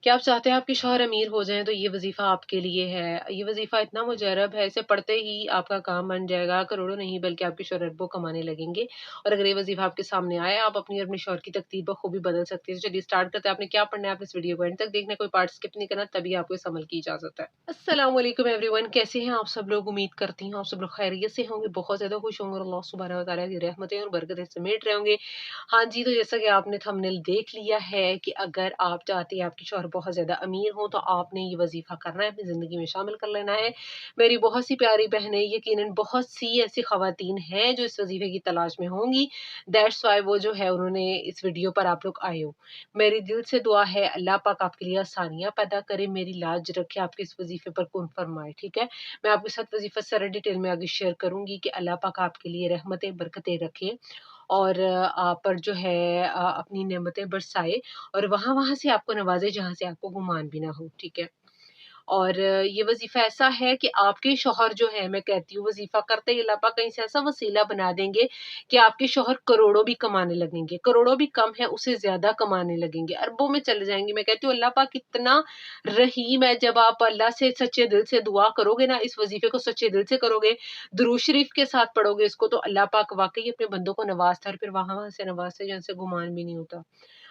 कि आप चाहते हैं आपके शौहर अमीर हो जाएँ तो ये वज़ीफ़ा आपके लिए है। ये वज़ीफ़ा इतना मुजर्रब है, इसे पढ़ते ही आपका काम बन जाएगा, करोड़ों नहीं बल्कि आपके शौहर अरबों कमाने लगेंगे। और अगर ये वज़ीफ़ा आपके सामने आए, आप अपनी और अपने शौहर की तकदीर बखूबी बदल सकती हैं। तो चलिए स्टार्ट करते हैं। आपने क्या पढ़ना है, आप इस वीडियो को एंड तक देखना है, कोई पार्ट स्किप नहीं करना, तभी आपको इस अमल की इजाज़त है। अस्सलाम वालेकुम एवरीवन, कैसे हैं आप सब लोग? उम्मीद करती हूँ आप सब लोग खैरियत से होंगे, बहुत ज़्यादा खुश होंगे और अल्लाह सुब्हानहू व तआला की रहमतें और बरकतें समेट रहे होंगे। हाँ जी, तो जैसा कि आपने थंबनेल देख लिया है कि अगर आप चाहते हैं आपके शौहर बहुत ज़्यादा अमीर हों, तो आपने ये वज़ीफ़ा करना है, अपनी ज़िंदगी में शामिल कर लेना है। मेरी बहुत सी प्यारी बहनें, यकीनन बहुत सी ऐसी ख़वातीन हैं जो इस वज़ीफ़े की तलाश में होंगी। दैट्स व्हाई वो जो है उन्होंने इस वीडियो पर आप लोग आए हो। मेरी दिल से दुआ है अल्लाह पाक आपके लिए आसानियाँ पैदा करे, मेरी लाज रखे, आपके इस वज़ीफ़े पर कुन फ़रमाए, ठीक है? मैं आपके साथ वज़ीफ़ा सारा डिटेल में आगे शेयर करूँगी कि अल्लाह पाक आपके लिए रहमतें, बरकतें रखे और आप पर जो है अपनी नेमतें बरसाए और वहाँ-वहाँ से आपको नवाज़े जहाँ से आपको गुमान भी ना हो, ठीक है? और ये वज़ीफ़ा ऐसा है कि आपके शौहर जो है, मैं कहती हूँ वज़ीफ़ा करते ही अल्लाह पाक कहीं से ऐसा वसीला बना देंगे कि आपके शौहर करोड़ों भी कमाने लगेंगे। करोड़ों भी कम है, उससे ज़्यादा कमाने लगेंगे, अरबों में चले जाएँगे। मैं कहती हूँ अल्लाह पाक इतना रहीम है, जब आप अल्लाह से सच्चे दिल से दुआ करोगे ना, इस वज़ीफ़े को सच्चे दिल से करोगे, दुरूद शरीफ के साथ पढ़ोगे इसको, तो अल्लाह पाक वाक़ई अपने बंदों को नवाज़ता है और फिर वहाँ-वहाँ से नवाज़ता है जहाँ से गुमान भी नहीं होता।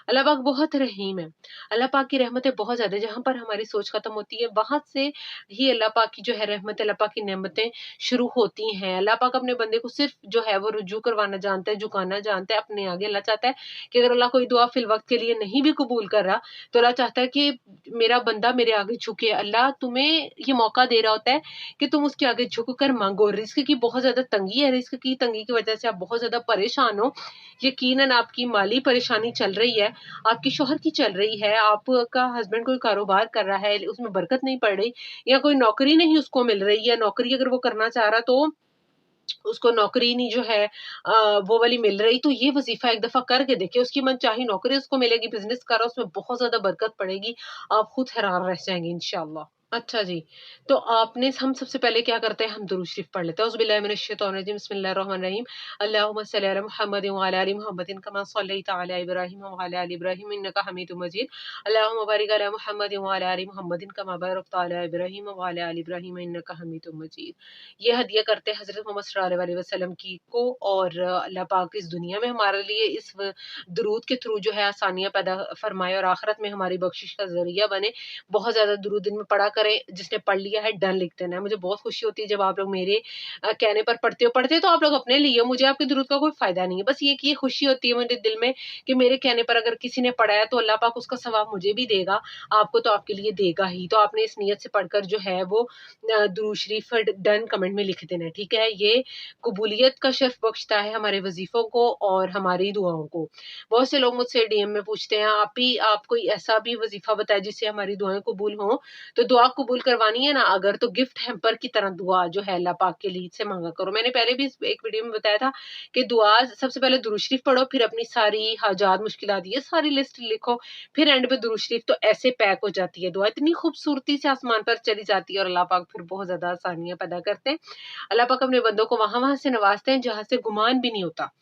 अल्लाह पाक बहुत रहीम है। अल्लाह पाक की रहमतें बहुत ज़्यादा है, जहाँ पर हमारी सोच ख़त्म होती है, वहाँ से ही अल्लाह पाक की जो है रहमत, अल्लाह पाक की नेमतें शुरू होती हैं। अल्लाह पाक अपने बंदे को सिर्फ़ जो है वो रुजू करवाना जानता है, झुकाना जानता है अपने आगे। अल्लाह चाहता है कि अगर अल्लाह कोई दुआ फ़िल वक़्त के लिए नहीं भी कबूल कर रहा, तो अल्लाह चाहता है कि मेरा बंदा मेरे आगे झुके। अल्लाह तुम्हें ये मौका दे रहा होता है कि तुम उसके आगे झुक कर माँगो। रिज़्क की बहुत ज़्यादा तंगी है, रिज़्क की तंगी की वज़ह से आप बहुत ज़्यादा परेशान हो। यकीनन आपकी माली परेशानी चल रही है, आपके शौहर की चल रही है, आपका हस्बैंड कोई कारोबार कर रहा है, उसमें बरकत नहीं पड़ रही या कोई नौकरी नहीं उसको मिल रही है, नौकरी अगर वो करना चाह रहा तो उसको नौकरी नहीं जो है वो वाली मिल रही, तो ये वज़ीफ़ा एक दफ़ा करके देखिए, उसकी मनचाही नौकरी उसको मिलेगी, बिज़नेस कर रहा है, उसमें बहुत ज़्यादा बरकत पड़ेगी, आप खुद हैरान रह जाएँगे इंशाअल्लाह। अच्छा जी, तो आपने हम सबसे पहले क्या करते हैं, हम दुरूद शरीफ पढ़ लेते हैं। औज़ु बिल्लाहि मिनश शैतानिर रजीम, बिस्मिल्लाहिर्रहमानिर्रहीम। अल्लाहुम्मा सल्लि अला मुहम्मदिन व अला आलि मुहम्मदिन कमा सल्लैता अला इब्राहीम व अला आलि इब्राहीम इन्नका हमीदुम मजीद। अल्लाहुम्मा बारिक अला मुहम्मदिन व अला आलि मुहम्मदिन कमा बारकता अला इब्राहीम व अला आलि इब्राहीम इन्नका हमीदुम मजीद। ये हदिया करते हैं हज़रत मोहम्मद सल्लल्लाहु अलैहि वसल्लम की को, और अल्लाह पाक इस दुनिया में हमारे लिए इस दुरूद के थ्रू जो है आसानियाँ पैदा फरमाए और आखिरत में हमारी बख्शिश का ज़रिया बने। बहुत ज़्यादा दुरूद दिन में पढ़ा करें, जिसने पढ़ लिया है डन लिख देना है। मुझे बहुत खुशी होती है जब आप लोग मेरे कहने पर पढ़ते तो आप लोग अपने लिए हो, मुझे आपके दुरूद का कोई फ़ायदा नहीं है। बस ये कि ये खुशी होती है मेरे दिल में कि मेरे कहने पर अगर किसी ने पढ़ा है तो अल्लाह पाक उसका सवाब मुझे भी देगा, आपको तो आपके लिए देगा ही। तो आपने इस नियत से पढ़कर जो है वो दुरूद शरीफ डन कमेंट में लिख देना है, ठीक है? ये कबूलियत का शर्फ़ बख्शता है हमारे वज़ीफ़ों को और हमारी दुआओं को। बहुत से लोग मुझसे डीएम में पूछते हैं, आप कोई ऐसा भी वज़ीफ़ा बताएँ जिससे हमारी दुआएँ कबूल हों। तो दुआ कबूल करवानी है ना अगर, तो गिफ्ट हैम्पर की तरह दुआ जो है अल्लाह पाक के लिए से माँगा करो। मैंने पहले भी इस एक वीडियो में बताया था कि दुआ सबसे पहले दुरूद शरीफ पढ़ो, फिर अपनी सारी हाजात, मुश्किलात ये सारी लिस्ट लिखो, फिर एंड पे दुरूद शरीफ, तो ऐसे पैक हो जाती है दुआ। इतनी खूबसूरती से आसमान पर चली जाती है और अल्लाह पाक फिर बहुत ज़्यादा आसानियाँ पैदा करते हैं। अल्लाह पाक अपने बंदों को वहाँ-वहाँ से नवाज़ते हैं जहाँ से गुमान भी नहीं होता।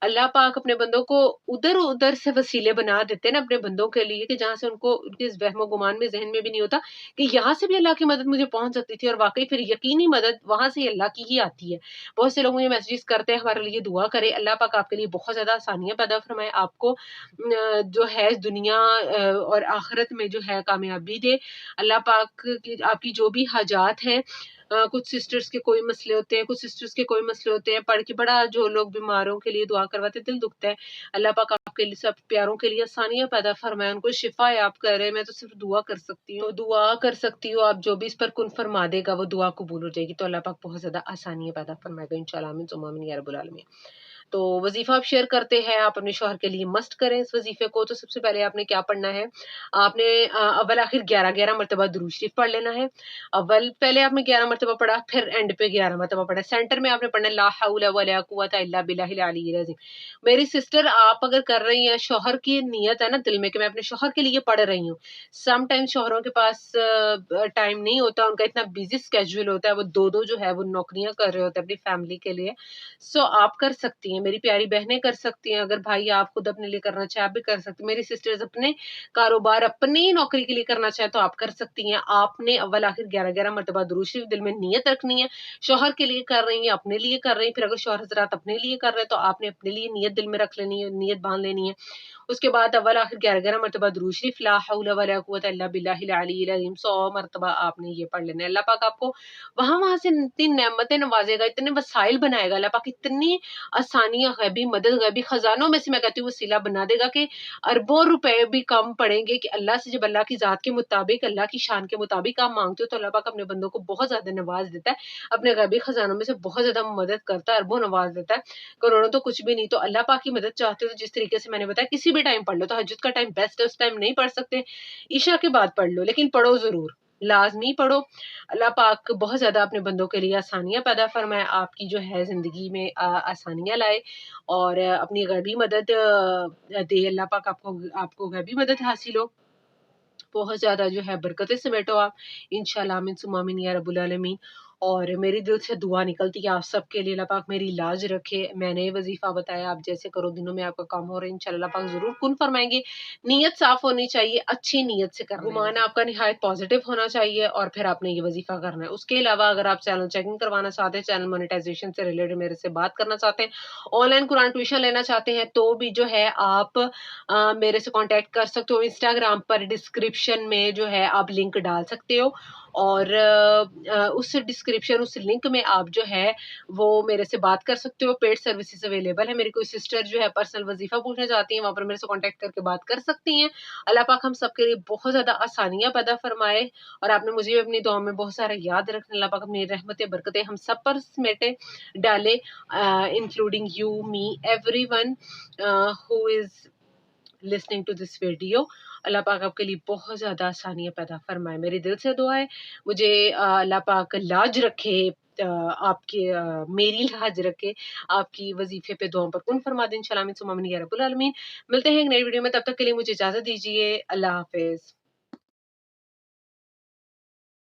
अल्लाह पाक अपने बंदों को उधर-उधर से वसीले बना देते हैं ना अपने बंदों के लिए कि जहाँ से उनको उनके इस वहम-ओ-गुमान में, ज़हन में भी नहीं होता कि यहाँ से भी अल्लाह की मदद मुझे पहुँच सकती थी, और वाक़ई फिर यकीनी मदद वहाँ से अल्लाह की ही आती है। बहुत से लोग मुझे मैसेजेस करते हैं हमारे लिए दुआ करें, अल्लाह पाक आपके लिए बहुत ज़्यादा आसानियाँ पैदा फरमाए, आपको जो है इस दुनिया और आखिरत में जो है कामयाबी दे। अल्लाह पाक की आपकी जो भी हाजात हैं, कुछ सिस्टर्स के कोई मसले होते हैं, कुछ सिस्टर्स के कोई मसले होते हैं, पढ़ के बड़ा जो लोग बीमारों के लिए दुआ करवाते हैं, दिल दुखता है। अल्लाह पाक आपके लिए, सब प्यारों के लिए आसानियाँ पैदा फरमाए, उनको शिफ़ा-याब करे। मैं तो सिर्फ़ दुआ कर सकती हूँ, आप जो भी इस पर कुन फरमा देगा वो दुआ कबूल हो जाएगी। तो अल्लाह पाक बहुत ज़्यादा आसानियाँ पैदा फरमाएगा इंशाअल्लाह, आमीन सुम्मा आमीन या रब्बुल आलमीन। तो वज़ीफ़ा आप शेयर करते हैं, आप अपने शौहर के लिए मस्ट करें इस वज़ीफ़े को। तो सबसे पहले आपने क्या पढ़ना है, आपने अव्वल आखिर 11-11 मरतबा दुरूद शरीफ पढ़ लेना है। अव्वल पहले आपने 11 मरतबा पढ़ा, फिर एंड पे 11 मरतबा पढ़ा। सेंटर में आपने पढ़ना है ला हौला वला कुव्वता इल्ला बिल्लाहिल अलिय्यिल अज़ीम। मेरी सिस्टर, आप अगर कर रही हैं, शौहर की नियत है ना दिल में कि मैं अपने शौहर के लिए पढ़ रही हूँ। समटाइम्स शौहरों के पास टाइम नहीं होता, उनका इतना बिज़ी स्केड्यूल होता है, वो 2-2 जो है वो नौकरियाँ कर रहे होते हैं अपनी फैमिली के लिए। सो आप कर सकती हैं, میری پیاری بہنیں کر سکتی ہیں، اگر بھائی آپ خود اپنے لیے کرنا چاہیں آپ بھی کر سکتے ہیں، میری سسٹرز اپنے کاروبار اپنی نوکری کے لیے کرنا چاہیں تو آپ کر سکتی ہیں۔ آپ نے اول آخر 11 مرتبہ درود شریف دل میں نیت رکھنی ہے، شوہر کے لیے کر رہی ہیں، اپنے لیے کر رہی ہیں، پھر اگر شوہر حضرات اپنے لیے کر رہے ہیں تو آپ نے اپنے لیے نیت دل میں رکھ لینی ہے، نیت باندھ لینی ہے۔ اس کے بعد اول آخر 11 مرتبہ درود شریف لا حول ولا قوت الا باللہ العلی العظیم 100 مرتبہ آپ نے یہ پڑھ لینا ہے۔ اللہ پاک آپ کو وہاں سے اتنی نعمتیں نوازے گا، اتنے وسائل بنائے گا اللہ پاک، اتنی آسانیاں، غیبی مدد، غیبی خزانوں میں سے میں کہتی ہوں وسیلہ بنا دے گا کہ اربوں روپے بھی کم پڑیں گے کہ اللہ سے جب اللہ کی ذات کے مطابق، اللہ کی شان کے مطابق آپ مانگتے ہو تو اللہ پاک اپنے بندوں کو بہت زیادہ نواز دیتا ہے، اپنے غیبی خزانوں میں سے بہت زیادہ مدد کرتا ہے، اربوں نواز دیتا ہے، کروڑوں تو کچھ بھی نہیں۔ تو اللہ پاک کی مدد چاہتے ہو تو جس طریقے سے میں نے بتایا کسی بھی ٹائم پڑھ لو، تہجد کا ٹائم بیسٹ ہے، اس ٹائم نہیں پڑھ سکتے عشاء کے بعد پڑھ لو، لیکن پڑھو ضرور، لازمی پڑھو۔ اللہ پاک بہت زیادہ اپنے بندوں کے لیے آسانیاں پیدا فرمائے، آپ کی جو ہے زندگی میں آسانیاں لائے اور اپنی غیبی مدد دے، اللہ پاک آپ کو غیبی مدد حاصل ہو، بہت زیادہ جو ہے برکتیں سمیٹو آپ انشاءاللہ، آمین ثم آمین یا رب العالمین۔ اور میری دل سے دعا نکلتی ہے آپ سب کے لیے، اللہ پاک میری لاج رکھے۔ میں نے وظیفہ بتایا، آپ جیسے کرو دنوں میں آپ کا کام ہو رہا ہے انشاءاللہ اللہ پاک ضرور کن فرمائیں گے۔ نیت صاف ہونی چاہیے، اچھی نیت سے کرنا ہے، گمان آپ کا نہایت پازیٹیو ہونا چاہیے اور پھر آپ نے یہ وظیفہ کرنا ہے۔ اس کے علاوہ اگر آپ چینل چیکنگ کروانا چاہتے ہیں، چینل مونیٹائزیشن سے ریلیٹڈ میرے سے بات کرنا چاہتے ہیں، آن لائن قرآن ٹیوشن لینا چاہتے ہیں تو بھی جو ہے آپ میرے سے کانٹیکٹ کر سکتے ہو، انسٹاگرام پر ڈسکرپشن میں جو ہے آپ لنک ڈال سکتے ہو اور اس ڈسکرپشن اس لنک میں آپ جو ہے وہ میرے سے بات کر سکتے ہو۔ پیڈ سروسز اویلیبل ہے، میری کوئی سسٹر جو ہے پرسنل وظیفہ پوچھنا چاہتی ہیں وہاں پر میرے سے کانٹیکٹ کر کے بات کر سکتی ہیں۔ اللہ پاک ہم سب کے لیے بہت زیادہ آسانیاں پیدا فرمائے اور آپ نے مجھے بھی اپنی دعاؤں میں بہت سارا یاد رکھنا، اللہ پاک اپنی رحمتیں برکتیں ہم سب پر سمیٹے ڈالے، including you me every one who is listening to this video۔ اللہ پاک آپ کے لیے بہت زیادہ آسانیاں پیدا فرمائے، میری دل سے دعا ہے مجھے اللہ پاک لاج رکھے، آپ کی میری لاج رکھے، آپ کی وظیفے پہ دعاؤں پر کن فرما دیں انشاءاللہ، آمین ثم آمین یا رب العالمین۔ ملتے ہیں ایک نئی ویڈیو میں، تب تک کے لیے مجھے اجازت دیجیے، اللہ حافظ۔